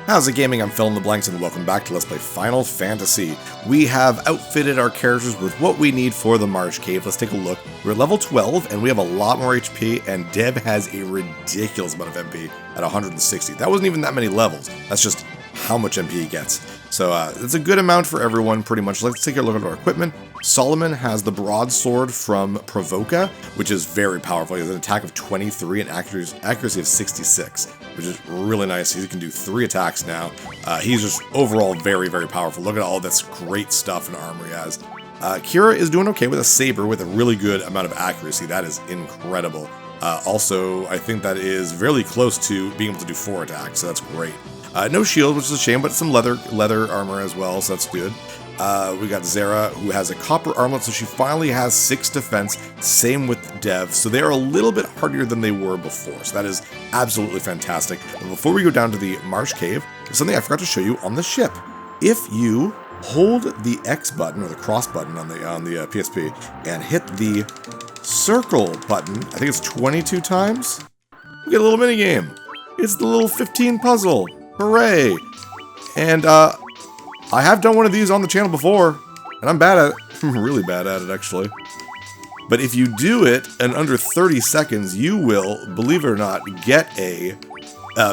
How's it gaming? I'm Phil in the Blanks and welcome back to Let's Play Final Fantasy. We have outfitted our characters with what we need for the Marsh Cave. Let's take a look. We're at level 12 and we have a lot more HP, and Deb has a ridiculous amount of MP at 160. That wasn't even that many levels. That's just how much MP he gets. So it's a good amount for everyone pretty much. Let's take a look at our equipment. Solomon has the broadsword from Provoca, which is very powerful. He has an attack of 23 and accuracy of 66, which is really nice. He can do 3 attacks now. He's just overall very, very powerful. Look at all this great stuff and armor he has. Kira is doing okay with a saber with a really good amount of accuracy. That is incredible. Also, I think that is really close to being able to do 4 attacks, so that's great. No shield, which is a shame, but some leather armor as well, so that's good. We got Zara, who has a copper armlet, so she finally has 6 defense. Same with Dev, so they are a little bit hardier than they were before, so that is absolutely fantastic. But before we go down to the Marsh Cave, there's something I forgot to show you on the ship. If you hold the X button, or the cross button on the PSP, and hit the circle button, I think it's 22 times, we get a little mini game. It's the little 15 puzzle. Hooray! And I have done one of these on the channel before, and I'm bad at it. I'm really bad at it, actually. But if you do it in under 30 seconds, you will, believe it or not, get a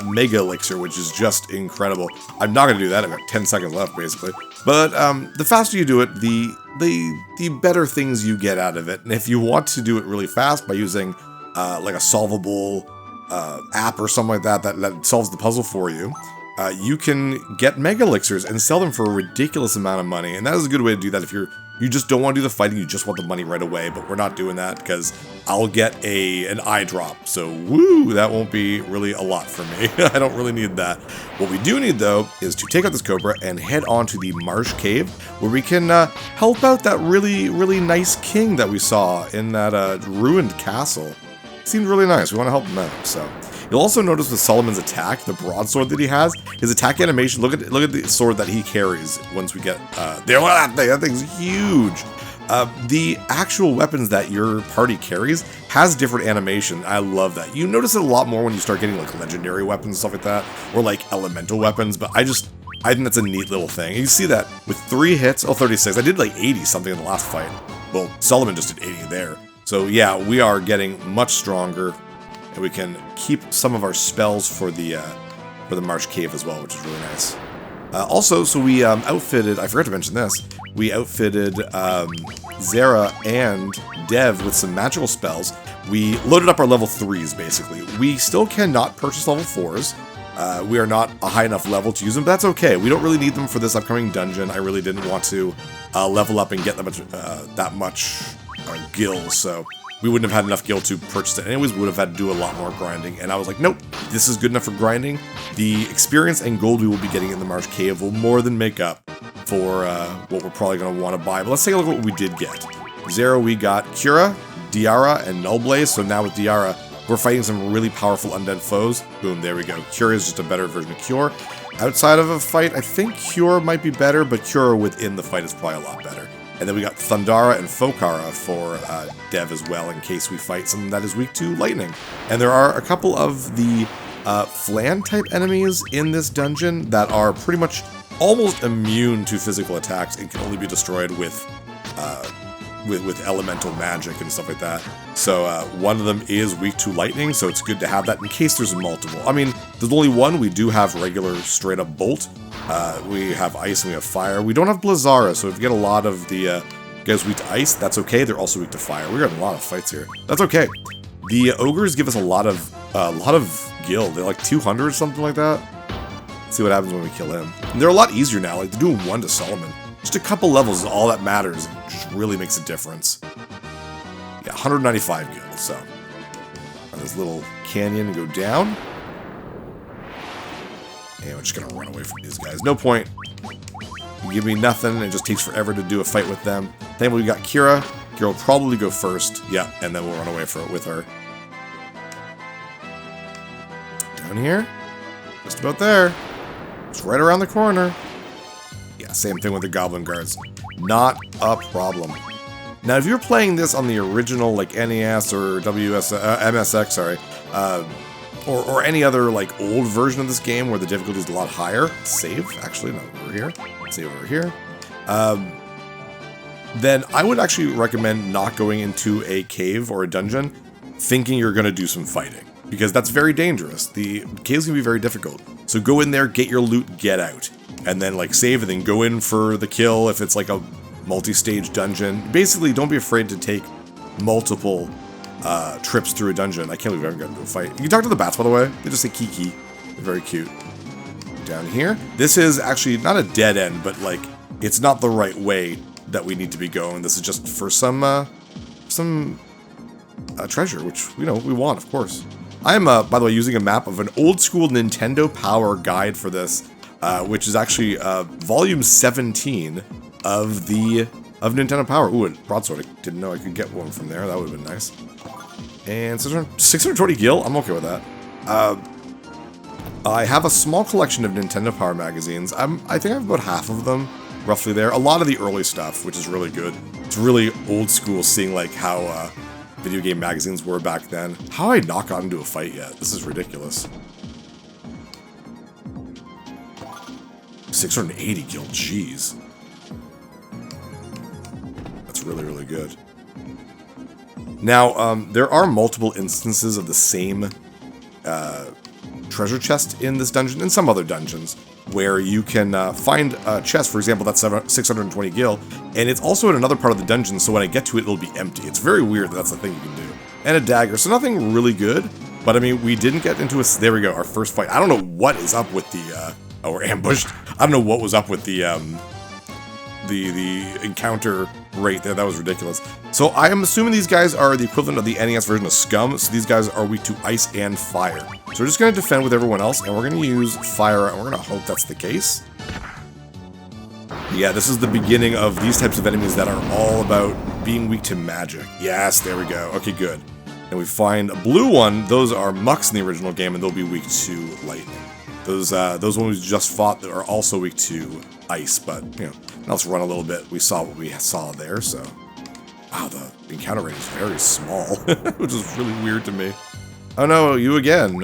Mega Elixir, which is just incredible. I'm not going to do that. I've got 10 seconds left, basically. But the faster you do it, the better things you get out of it. And if you want to do it really fast by using like a solvable app or something like that solves the puzzle for you, you can get Mega Elixirs and sell them for a ridiculous amount of money, and that is a good way to do that if you just don't want to do the fighting, you just want the money right away. But we're not doing that because I'll get an eye drop, so woo, that won't be really a lot for me. I don't really need that. What we do need, though, is to take out this Cobra and head on to the Marsh Cave, where we can help out that really, really nice king that we saw in that ruined castle. Seemed really nice. We want to help him out, so. You'll also notice with Solomon's attack, the broadsword that he has, his attack animation, look at the sword that he carries once we get there. That thing's huge. The actual weapons that your party carries has different animation. I love that. You notice it a lot more when you start getting like legendary weapons and stuff like that, or like elemental weapons, but I think that's a neat little thing. And you see that with 3 hits, 36. I did like 80 something in the last fight. Well, Solomon just did 80 there. So yeah, we are getting much stronger, and we can keep some of our spells for the Marsh Cave as well, which is really nice. Also, so we outfitted, I forgot to mention this, we outfitted Zara and Dev with some magical spells. We loaded up our level 3s, basically. We still cannot purchase level 4s. We are not a high enough level to use them, but that's okay. We don't really need them for this upcoming dungeon. I really didn't want to level up and get that much gil, so we wouldn't have had enough gil to purchase it anyways. We would have had to do a lot more grinding, and I was like, nope, this is good enough for grinding. The experience and gold we will be getting in the Marsh Cave will more than make up for what we're probably going to want to buy. But let's take a look at what we did get. Zero, we got Kira, Diara, and Nullblaze, so now with Diara, we're fighting some really powerful undead foes. Boom, there we go. Cure is just a better version of Cure. Outside of a fight, I think Cure might be better, but Cure within the fight is probably a lot better. And then we got Thundara and Fokara for Dev as well, in case we fight something that is weak to lightning. And there are a couple of the Flan-type enemies in this dungeon that are pretty much almost immune to physical attacks and can only be destroyed with elemental magic and stuff like that. So one of them is weak to lightning, so it's good to have that in case there's multiple. I mean, there's only one. We do have regular straight-up bolt. We have ice and we have fire. We don't have Blizzara, so if you get a lot of the guys weak to ice, that's okay. They're also weak to fire. We're in a lot of fights here. That's okay. The ogres give us a lot of gil. They're like 200 or something like that. Let's see what happens when we kill him. And they're a lot easier now. Like, they're doing 1 to Solomon. Just a couple levels is all that matters. It just really makes a difference. Yeah, 195 gil, so. On this little canyon and go down. And we're just gonna run away from these guys. No point. You give me nothing, it just takes forever to do a fight with them. Then we got Kira. Kira will probably go first. Yeah, and then we'll run away with her. Down here. Just about there. It's right around the corner. Yeah, same thing with the Goblin Guards. Not a problem. Now, if you're playing this on the original, like NES or MSX, sorry, or any other like old version of this game where the difficulty is a lot higher. Save, actually, no, over here. Save over here. Then I would actually recommend not going into a cave or a dungeon thinking you're going to do some fighting, because that's very dangerous. The caves can be very difficult. So go in there, get your loot, get out. And then like save and then go in for the kill if it's like a multi-stage dungeon. Basically, don't be afraid to take multiple trips through a dungeon. I can't believe I haven't gotten into a fight. You can talk to the bats, by the way. They just say Kiki. They're very cute. Down here. This is actually not a dead end, but like it's not the right way that we need to be going. This is just for some treasure, which we want, of course. I am, by the way, using a map of an old school Nintendo Power guide for this, which is actually volume 17 of Nintendo Power. Ooh, a broadsword. I didn't know I could get one from there. That would have been nice. And 620 gil. I'm okay with that. I have a small collection of Nintendo Power magazines. I think I have about half of them, roughly there. A lot of the early stuff, which is really good. It's really old school seeing like how video game magazines were back then. How have I not gotten into a fight yet? This is ridiculous. 680 gil, jeez. That's really, really good. Now, there are multiple instances of the same treasure chest in this dungeon and some other dungeons where you can find a chest, for example, that's 620 gil, and it's also in another part of the dungeon, so when I get to it, it'll be empty. It's very weird that that's the thing you can do. And a dagger, so nothing really good, but I mean, we didn't get into there we go, our first fight. I don't know what is up with the, oh, we're ambushed. I don't know what was up with the encounter rate there. That was ridiculous. So I am assuming these guys are the equivalent of the NES version of Scum, so these guys are weak to ice and fire. So we're just going to defend with everyone else, and we're going to use fire, and we're going to hope that's the case. Yeah, this is the beginning of these types of enemies that are all about being weak to magic. Yes, there we go. Okay, good. And we find a blue one. Those are mucks in the original game, and they'll be weak to lightning. Those ones we just fought that are also weak to ice, but, you know, let's run a little bit. We saw what we saw there, so... Wow, the encounter rate is very small, which is really weird to me. Oh no, you again.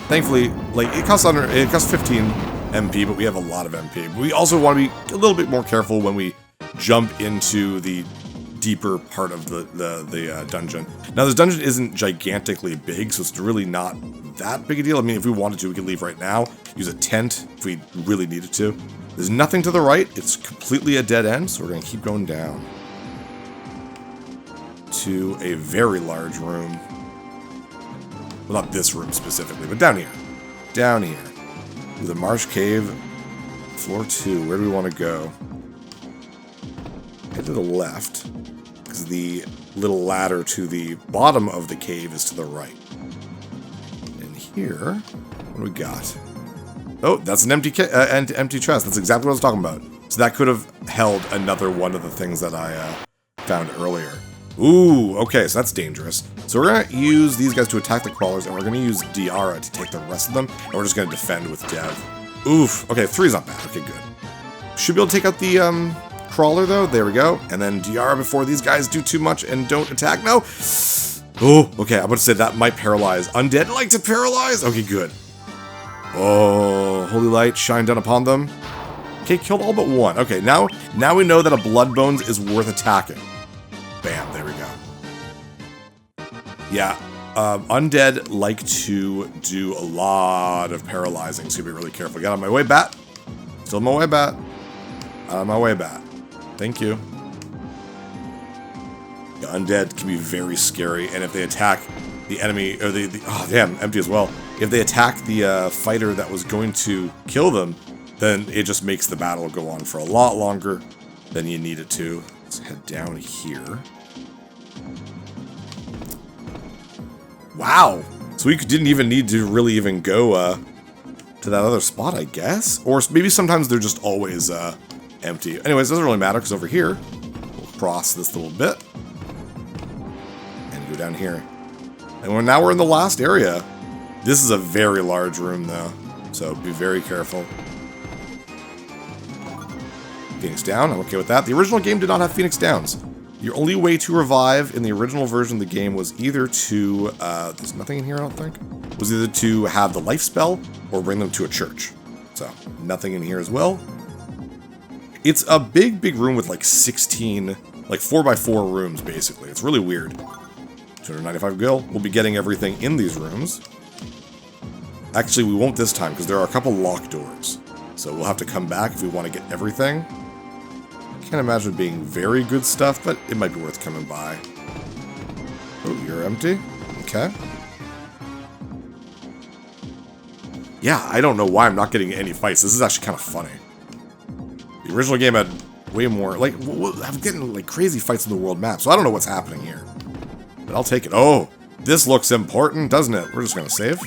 Thankfully, like, it costs 15 MP, but we have a lot of MP. But we also want to be a little bit more careful when we jump into the deeper part of the dungeon. Now, this dungeon isn't gigantically big, so it's really not that big a deal. I mean, if we wanted to, we could leave right now, use a tent if we really needed to. There's nothing to the right. It's completely a dead end, so we're going to keep going down to a very large room. Well, not this room specifically, but down here. Down here. The Marsh Cave, floor 2. Where do we want to go? Head to the left, because the little ladder to the bottom of the cave is to the right. And here, what do we got? Oh, that's an empty chest. That's exactly what I was talking about. So that could have held another one of the things that I found earlier. Ooh, okay, so that's dangerous. So we're going to use these guys to attack the crawlers, and we're going to use Diara to take the rest of them, and we're just going to defend with Dev. Oof, okay, 3's not bad. Okay, good. Should be able to take out the crawler, though. There we go. And then Diara before these guys do too much and don't attack. No! Oh, okay, I'm about to say that might paralyze. Undead like to paralyze? Okay, good. Oh, holy light shine down upon them. Okay, killed all but one. Okay, now we know that a blood bones is worth attacking. Bam, there we go. Yeah, undead like to do a lot of paralyzing, so you be really careful. Get out of my way, bat. Still on my way, bat. Out of my way, bat. Thank you. Yeah, undead can be very scary, and if they attack the enemy, or oh damn, empty as well. If they attack the fighter that was going to kill them, then it just makes the battle go on for a lot longer than you need it to. Let's head down here. Wow! So we didn't even need to really even go to that other spot, I guess? Or maybe sometimes they're just always empty. Anyways, it doesn't really matter, because over here, we'll cross this little bit. And go down here. And now we're in the last area. This is a very large room, though, so be very careful. Phoenix down, I'm okay with that. The original game did not have Phoenix downs. Your only way to revive in the original version of the game was either to, there's nothing in here I don't think, was either to have the life spell or bring them to a church. So, nothing in here as well. It's a big room with like 16, like 4x4 rooms basically. It's really weird. 295 gil. We'll be getting everything in these rooms. Actually, we won't this time because there are a couple locked doors. So we'll have to come back if we want to get everything. Can't imagine it being very good stuff, but it might be worth coming by. Oh, you're empty? Okay. Yeah, I don't know why I'm not getting any fights. This is actually kind of funny. The original game had way more, like, I'm getting like crazy fights in the world map, so I don't know what's happening here. But I'll take it. Oh, this looks important, doesn't it? We're just gonna save.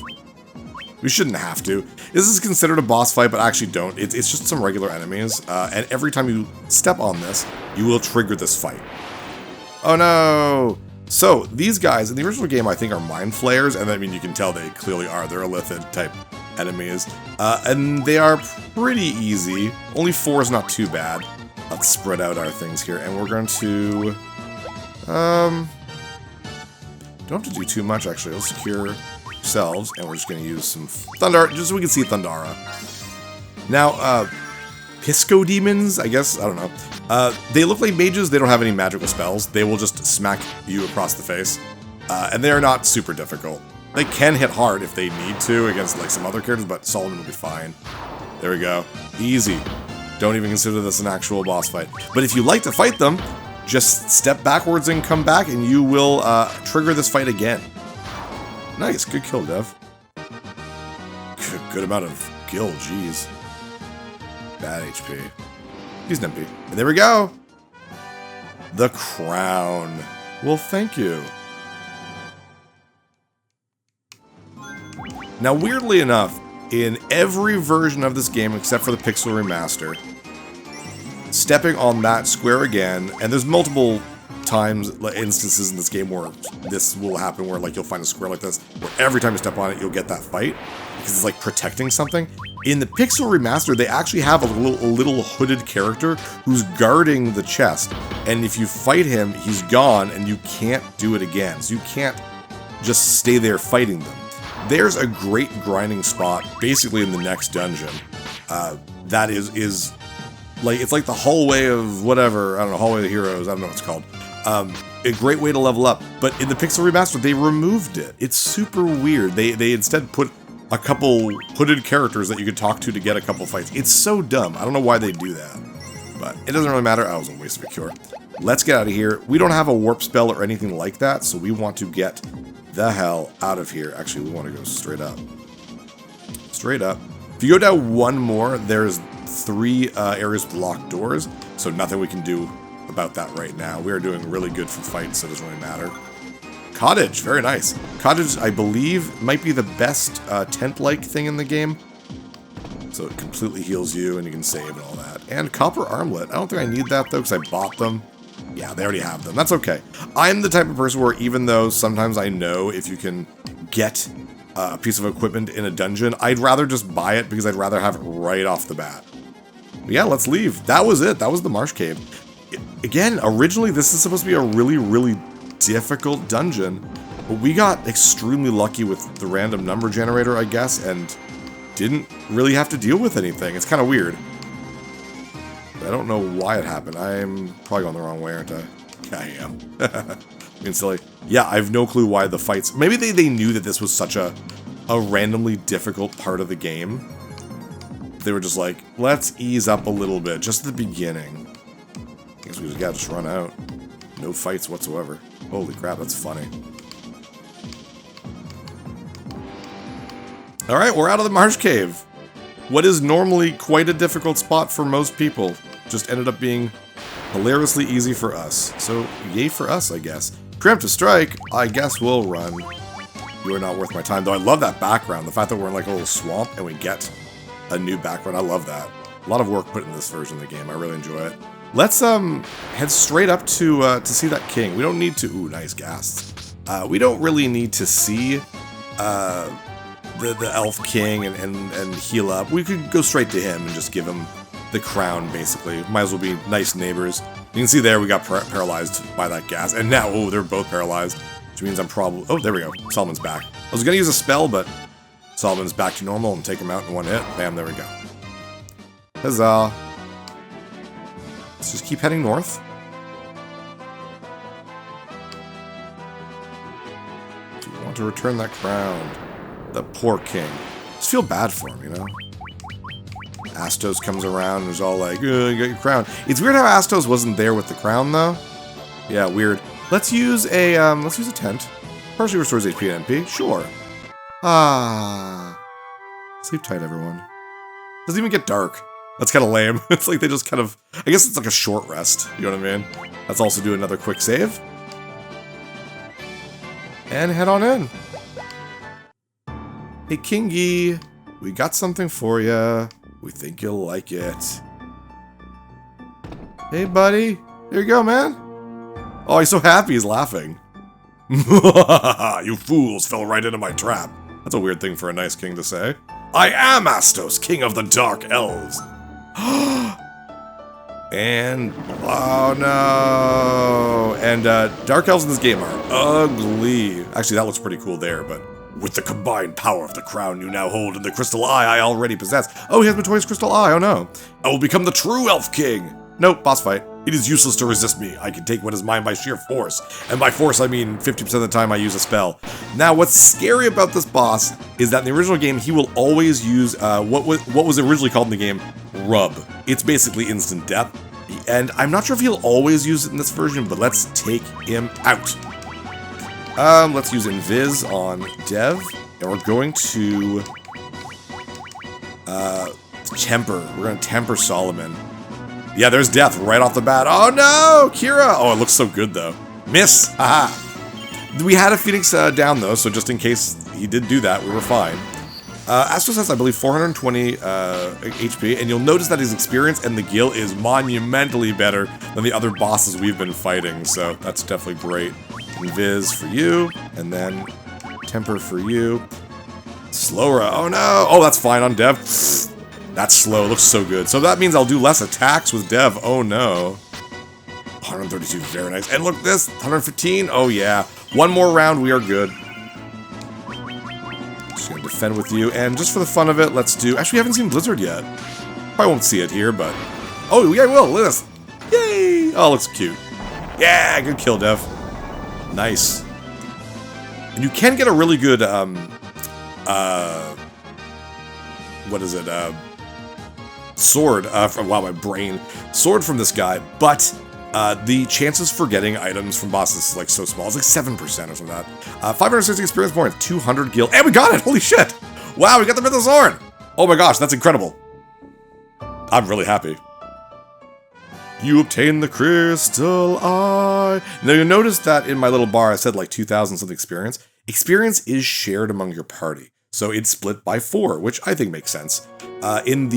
We shouldn't have to. This is considered a boss fight, but actually don't. It's just some regular enemies, and every time you step on this, you will trigger this fight. Oh no! So, these guys, in the original game, I think are mind flayers, and I mean, you can tell they clearly are. They're Illithid type enemies, and they are pretty easy. Only 4 is not too bad. Let's spread out our things here, and we're going to, don't have to do too much, actually. Let's secure ourselves, and we're just going to use some Thunder, just so we can see Thundara. Now, Pisco Demons, I guess, I don't know. They look like mages, they don't have any magical spells. They will just smack you across the face, and they are not super difficult. They can hit hard if they need to against like some other characters, but Solomon will be fine. There we go. Easy. Don't even consider this an actual boss fight. But if you like to fight them, just step backwards and come back, and you will trigger this fight again. Nice. Good kill, Dev. Good amount of gil, jeez. Bad HP. He's an MP. And there we go. The crown. Well, thank you. Now, weirdly enough, in every version of this game except for the Pixel Remaster, stepping on that square again, and there's multiple times, instances in this game where this will happen, where like you'll find a square like this, where every time you step on it, you'll get that fight, because it's like protecting something. In the Pixel Remaster, they actually have a little hooded character who's guarding the chest, and if you fight him, he's gone, and you can't do it again. So you can't just stay there fighting them. There's a great grinding spot, basically in the next dungeon, that is like, it's like the hallway of whatever, I don't know, hallway of the heroes, I don't know what it's called. A great way to level up, but in the Pixel Remaster, they removed it. It's super weird. They instead put a couple hooded characters that you could talk to get a couple fights. It's so dumb. I don't know why they do that, but it doesn't really matter. I was a waste of a cure. Let's get out of here. We don't have a warp spell or anything like that, so we want to get the hell out of here. Actually, we want to go straight up. Straight up. If you go down one more, there's 3 areas with locked doors, so nothing we can do about that right now. We are doing really good for fights, so it doesn't really matter. Cottage, very nice. Cottage, I believe, might be the best tent-like thing in the game. So it completely heals you, and you can save and all that. And copper armlet. I don't think I need that, though, because I bought them. Yeah, they already have them. That's okay. I'm the type of person where even though sometimes I know if you can get a piece of equipment in a dungeon, I'd rather just buy it because I'd rather have it right off the bat. But yeah, let's leave. That was it. That was the Marsh Cave. Again, originally this is supposed to be a really difficult dungeon, but we got extremely lucky with the random number generator, I guess, and didn't really have to deal with anything. It's kind of weird. I don't know why it happened. I'm probably going the wrong way, aren't I? Yeah, I am. Being silly. Yeah, I have no clue why the fights... Maybe they knew that this was such a randomly difficult part of the game. They were just like, let's ease up a little bit, just at the beginning. I guess we just gotta just run out. No fights whatsoever. Holy crap, that's funny. Alright, we're out of the Marsh Cave. What is normally quite a difficult spot for most people just ended up being hilariously easy for us. So, yay for us, I guess. Preemptive strike, I guess we'll run. You are not worth my time. Though I love that background. The fact that we're in like a little swamp and we get a new background. I love that. A lot of work put in this version of the game. I really enjoy it. Let's head straight up to see that king. We don't need to... Ooh, nice gas. We don't really need to see the elf king and heal up. We could go straight to him and just give him the crown, basically. Might as well be nice neighbors. You can see there we got paralyzed by that gas. And now, oh, they're both paralyzed. Which means I'm probably... Oh, there we go. Solomon's back. I was going to use a spell, but Solomon's back to normal and take him out in one hit. Bam, there we go. Huzzah. Let's just keep heading north. Do we want to return that crown? The poor king. Just feel bad for him, you know? Astos comes around and is all like, you got your crown. It's weird how Astos wasn't there with the crown, though. Yeah, weird. Let's use a tent. Partially restores HP and MP. Sure. Ah. Sleep tight, everyone. Doesn't even get dark. That's kind of lame. It's like they just kind of... I guess it's like a short rest. You know what I mean? Let's also do another quick save. And head on in. Hey, Kingy. We got something for you. We think you'll like it. Hey, buddy. Here you go, man. Oh, he's so happy he's laughing. You fools fell right into my trap. That's a weird thing for a nice king to say. I am Astos, king of the Dark Elves. And... oh, no. And Dark Elves in this game are ugly. Actually, that looks pretty cool there, but... With the combined power of the crown you now hold and the crystal eye I already possess. Oh, he has Matoya's crystal eye, oh no. I will become the true elf king. Nope, boss fight. It is useless to resist me. I can take what is mine by sheer force. And by force, I mean 50% of the time I use a spell. Now, what's scary about this boss is that in the original game, he will always use what was originally called in the game, Rub. It's basically instant death. And I'm not sure if he'll always use it in this version, but let's take him out. Let's use Invis on Dev, and we're going to, temper. We're going to temper Solomon. Yeah, there's death right off the bat. Oh no, Kira! Oh, it looks so good, though. Miss! Haha! We had a Phoenix down, though, so just in case he did do that, we were fine. Astos has, I believe, 420 HP, and you'll notice that his experience and the Gil is monumentally better than the other bosses we've been fighting, so that's definitely great. Invis for you, and then Temper for you. Slowra, oh no! Oh, that's fine on Dev. That's slow, looks so good. So that means I'll do less attacks with Dev, oh no. 132, very nice. And look this, 115, oh yeah. One more round, we are good. Just gonna defend with you, and just for the fun of it, let's do... Actually, we haven't seen Blizzard yet. Probably won't see it here, but... Oh, yeah, I will, look at this. Yay! Oh, looks cute. Yeah, good kill, Dev. Nice. And you can get a really good, what is it, sword, from, wow, my brain. Sword from this guy, but, the chances for getting items from bosses is, like, so small. It's like 7% or something like that. 560 experience points, 200 gil, and we got it! Holy shit! Wow, we got the Mythic Sword! Oh my gosh, that's incredible. I'm really happy. You obtain the crystal eye. Now you'll notice that in my little bar I said like 2,000 something experience. Experience is shared among your party. So it's split by 4, which I think makes sense. In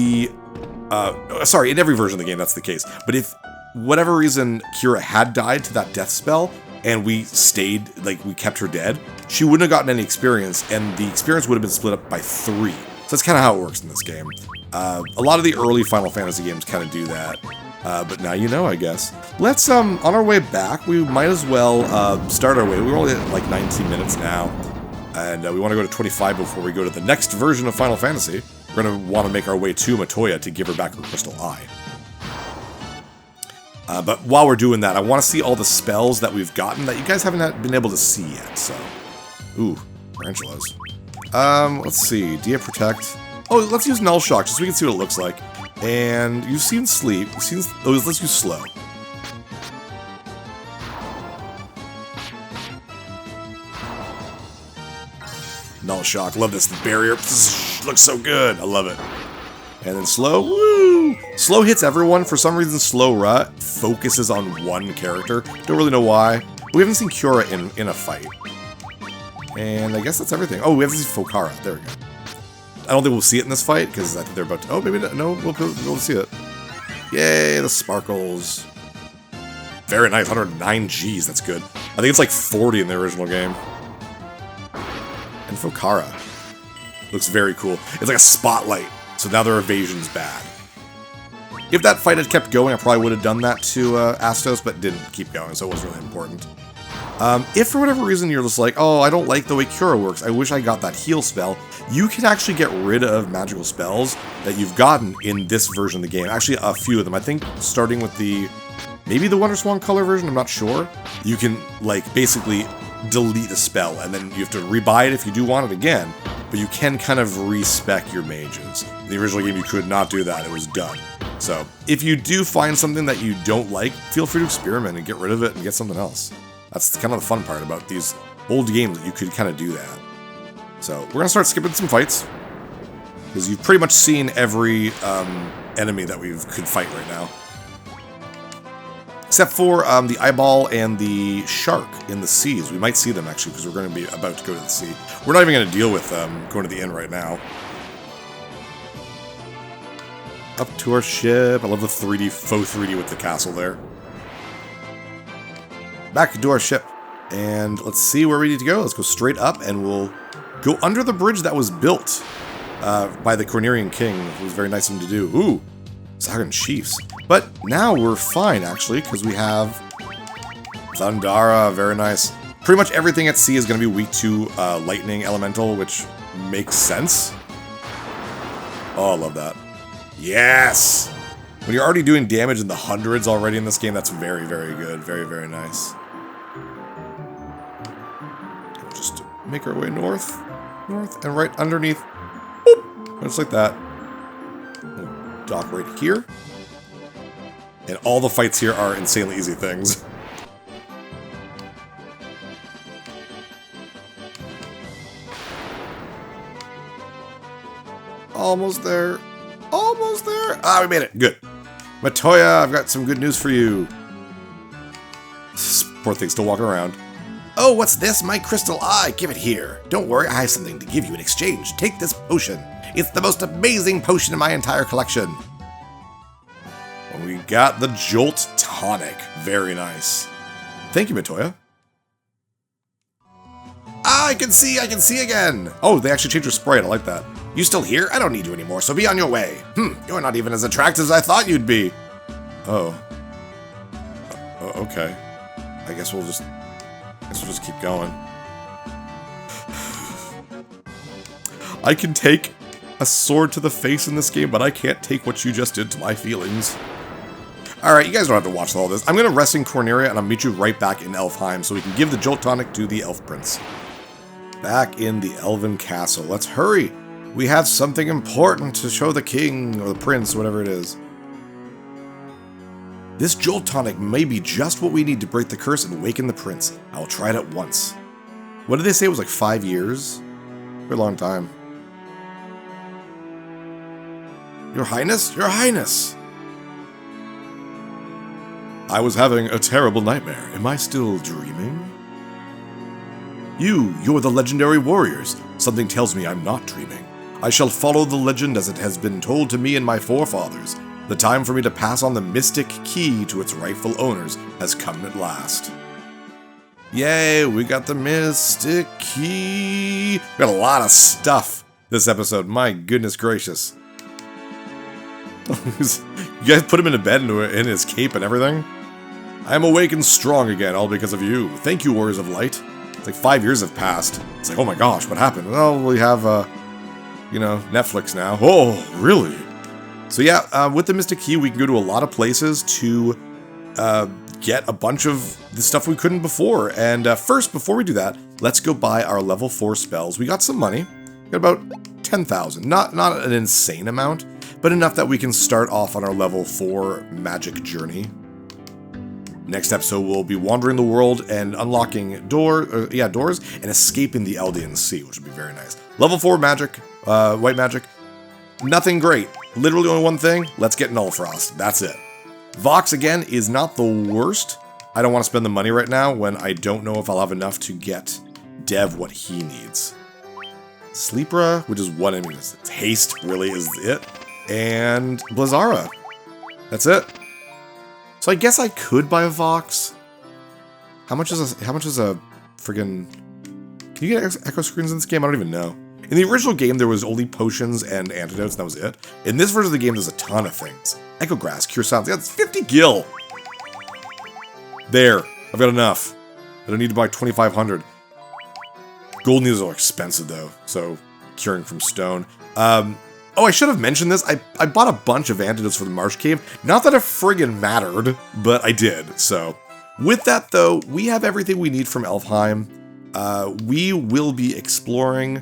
every version of the game that's the case. But if whatever reason Kira had died to that death spell and we stayed, like we kept her dead, she wouldn't have gotten any experience and the experience would have been split up by 3. So that's kind of how it works in this game. A lot of the early Final Fantasy games kind of do that. But now you know, I guess. Let's, on our way back, we might as well, start our way. We're only at, like, 19 minutes now. And we want to go to 25 before we go to the next version of Final Fantasy. We're going to want to make our way to Matoya to give her back her crystal eye. But while we're doing that, I want to see all the spells that we've gotten that you guys haven't been able to see yet, so... Ooh, tarantulas. Let's see. Dia Protect. Oh, let's use Null Shock, just so we can see what it looks like. And you've seen Sleep. You've seen... Oh, let's use Slow. Null Shock. Love this. The barrier looks so good. I love it. And then Slow. Woo! Slow hits everyone. For some reason, Slowra focuses on one character. Don't really know why. We haven't seen Cura in a fight. And I guess that's everything. Oh, we haven't seen Fokara. There we go. I don't think we'll see it in this fight, because I think they're about to... Oh, maybe not. No, we'll be able to see it. Yay, the sparkles. Very nice. 109 Gs. That's good. I think it's like 40 in the original game. And Fokara. Looks very cool. It's like a spotlight, so now their evasion's bad. If that fight had kept going, I probably would have done that to Astos, but didn't keep going, so it wasn't really important. If for whatever reason you're just like, oh, I don't like the way Cura works, I wish I got that heal spell, you can actually get rid of magical spells that you've gotten in this version of the game. Actually, a few of them. I think starting with maybe the Wonderswan color version, I'm not sure. You can, like, basically delete a spell, and then you have to rebuy it if you do want it again, but you can kind of respec your mages. In the original game, you could not do that. It was done. So, if you do find something that you don't like, feel free to experiment and get rid of it and get something else. That's kind of the fun part about these old games, that you could kind of do that. So, we're going to start skipping some fights, because you've pretty much seen every enemy that we could fight right now. Except for the eyeball and the shark in the seas. We might see them, actually, because we're going to be about to go to the sea. We're not even going to deal with going to the inn right now. Up to our ship. I love the 3D, faux 3D with the castle there. Back to our ship. And let's see where we need to go. Let's go straight up, and we'll go under the bridge that was built by the Cornerian king. It was very nice of him to do. Ooh, Sagan Chiefs. But now we're fine, actually, because we have Thundara. Very nice. Pretty much everything at sea is going to be weak to lightning elemental, which makes sense. Oh, I love that. Yes! When you're already doing damage in the hundreds already in this game, that's very, very good. Very, very nice. We'll just make our way north. North, and right underneath. Boop! Just like that. We'll dock right here. And all the fights here are insanely easy things. Almost there. Almost there. Ah, we made it. Good. Matoya, I've got some good news for you. Poor thing still walking around. Oh, what's this? My crystal eye. Give it here. Don't worry, I have something to give you in exchange. Take this potion. It's the most amazing potion in my entire collection. We got the Jolt Tonic. Very nice. Thank you, Matoya. Ah, I can see again. Oh, they actually changed your sprite. I like that. You still here? I don't need you anymore, so be on your way. You're not even as attractive as I thought you'd be. Oh. Okay. I guess we'll just keep going. I can take a sword to the face in this game, but I can't take what you just did to my feelings. Alright, you guys don't have to watch all this. I'm going to rest in Corneria, and I'll meet you right back in Elfheim, so we can give the Jolt Tonic to the Elf Prince. Back in the Elven Castle. Let's hurry! We have something important to show the king, or the prince, whatever it is. This Jolt Tonic may be just what we need to break the curse and awaken the prince. I will try it at once. What did they say it was, like 5 years? For a long time. Your Highness? Your Highness! I was having a terrible nightmare. Am I still dreaming? You're the legendary warriors. Something tells me I'm not dreaming. I shall follow the legend as it has been told to me and my forefathers. The time for me to pass on the mystic key to its rightful owners has come at last. Yay, we got the mystic key. We got a lot of stuff this episode. My goodness gracious. You guys put him in a bed in his cape and everything? I am awake and strong again, all because of you. Thank you, Warriors of Light. It's like 5 years have passed. It's like, oh my gosh, what happened? Well, we have, Netflix now. Oh, really? So yeah, with the Mystic Key, we can go to a lot of places to get a bunch of the stuff we couldn't before. And first, before we do that, let's go buy our level 4 spells. We got some money. We got about 10,000. Not an insane amount, but enough that we can start off on our level 4 magic journey. Next episode, we'll be wandering the world and unlocking doors and escaping the Eldian Sea, which would be very nice. Level 4 magic, white magic. Nothing great. Literally only one thing. Let's get Nullfrost. That's it. Vox, again, is not the worst. I don't want to spend the money right now when I don't know if I'll have enough to get Dev what he needs. Sleepra, which is one enemy. Haste really is it. And Blizzara. That's it. So I guess I could buy a Vox. How much is a friggin... Can you get echo screens in this game? I don't even know. In the original game, there was only potions and antidotes, and that was it. In this version of the game, there's a ton of things. Echo Grass, Cure Silence. Yeah, it's 50 gil! There. I've got enough. I don't need to buy 2,500. Gold needles are expensive, though, so curing from stone. Oh, I should have mentioned this. I bought a bunch of antidotes for the Marsh Cave. Not that it friggin' mattered, but I did, so. With that, though, we have everything we need from Elfheim. We will be exploring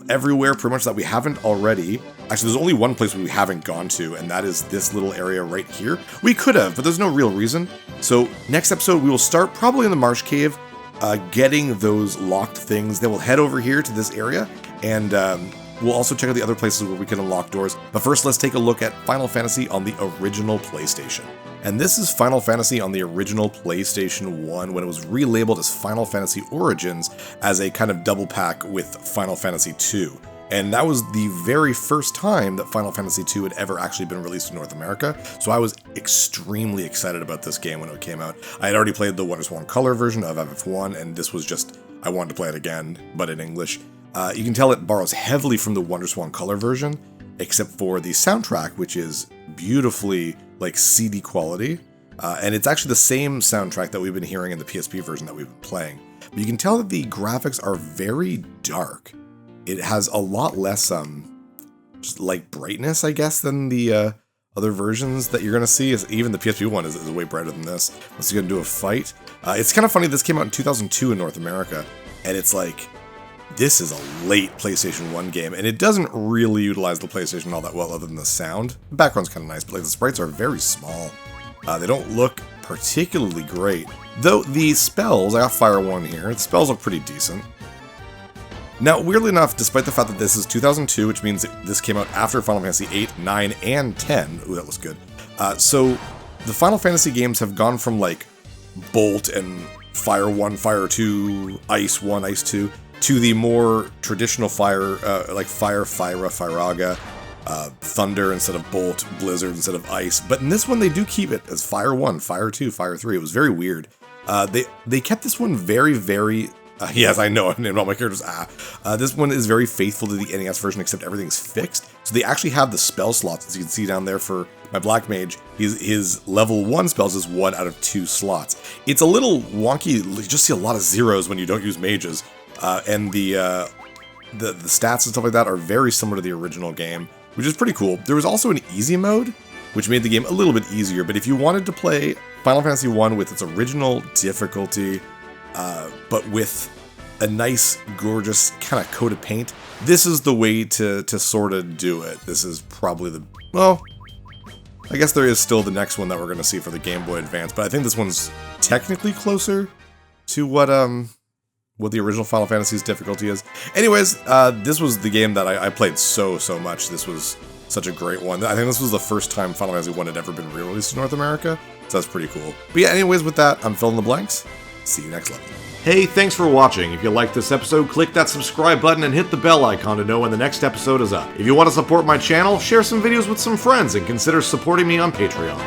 everywhere, pretty much, that we haven't already. Actually, there's only one place we haven't gone to, and that is this little area right here. We could have, but there's no real reason. So, next episode, we will start probably in the Marsh Cave, getting those locked things. Then we'll head over here to this area, and we'll also check out the other places where we can unlock doors. But first, let's take a look at Final Fantasy on the original PlayStation. And this is Final Fantasy on the original PlayStation 1 when it was relabeled as Final Fantasy Origins as a kind of double pack with Final Fantasy 2. And that was the very first time that Final Fantasy II had ever actually been released in North America, so I was extremely excited about this game when it came out. I had already played the WonderSwan Color version of FF1, and this was just, I wanted to play it again, but in English. You can tell it borrows heavily from the WonderSwan Color version, except for the soundtrack, which is beautifully, like, CD quality, and it's actually the same soundtrack that we've been hearing in the PSP version that we've been playing. But you can tell that the graphics are very dark. It has a lot less, just like brightness, I guess, than the other versions that you're going to see. Even the PSP one is way brighter than this. Let's go and do a fight. It's kind of funny, this came out in 2002 in North America, and it's like, this is a late PlayStation 1 game, and it doesn't really utilize the PlayStation all that well other than the sound. The background's kind of nice, but like the sprites are very small. They don't look particularly great. Though the spells, I got Fire 1 here, the spells look pretty decent. Now, weirdly enough, despite the fact that this is 2002, which means that this came out after Final Fantasy 8, 9, and 10, ooh, that looks good. So, the Final Fantasy games have gone from, like, Bolt and Fire 1, Fire 2, Ice 1, Ice 2, to the more traditional Fire, like Fire, Fyra, Firaga, Thunder instead of Bolt, Blizzard instead of Ice. But in this one, they do keep it as Fire 1, Fire 2, Fire 3. It was very weird. They kept this one very, very... yes, I know, I named all my characters. This one is very faithful to the NES version, except everything's fixed. So they actually have the spell slots, as you can see down there for my Black Mage. His level 1 spells is 1 out of 2 slots. It's a little wonky, you just see a lot of zeros when you don't use mages. And the stats and stuff like that are very similar to the original game, which is pretty cool. There was also an easy mode, which made the game a little bit easier, but if you wanted to play Final Fantasy 1 with its original difficulty, but with a nice, gorgeous kind of coat of paint, this is the way to sort of do it. This is probably the... well, I guess there is still the next one that we're going to see for the Game Boy Advance, but I think this one's technically closer to what the original Final Fantasy's difficulty is. Anyways, this was the game that I played so much. This was such a great one. I think this was the first time Final Fantasy 1 had ever been re-released in North America, so that's pretty cool. But yeah, anyways, with that, I'm filling the blanks. See you next level. Hey, thanks for watching. If you liked this episode, click that subscribe button and hit the bell icon to know when the next episode is up. If you want to support my channel, share some videos with some friends and consider supporting me on Patreon.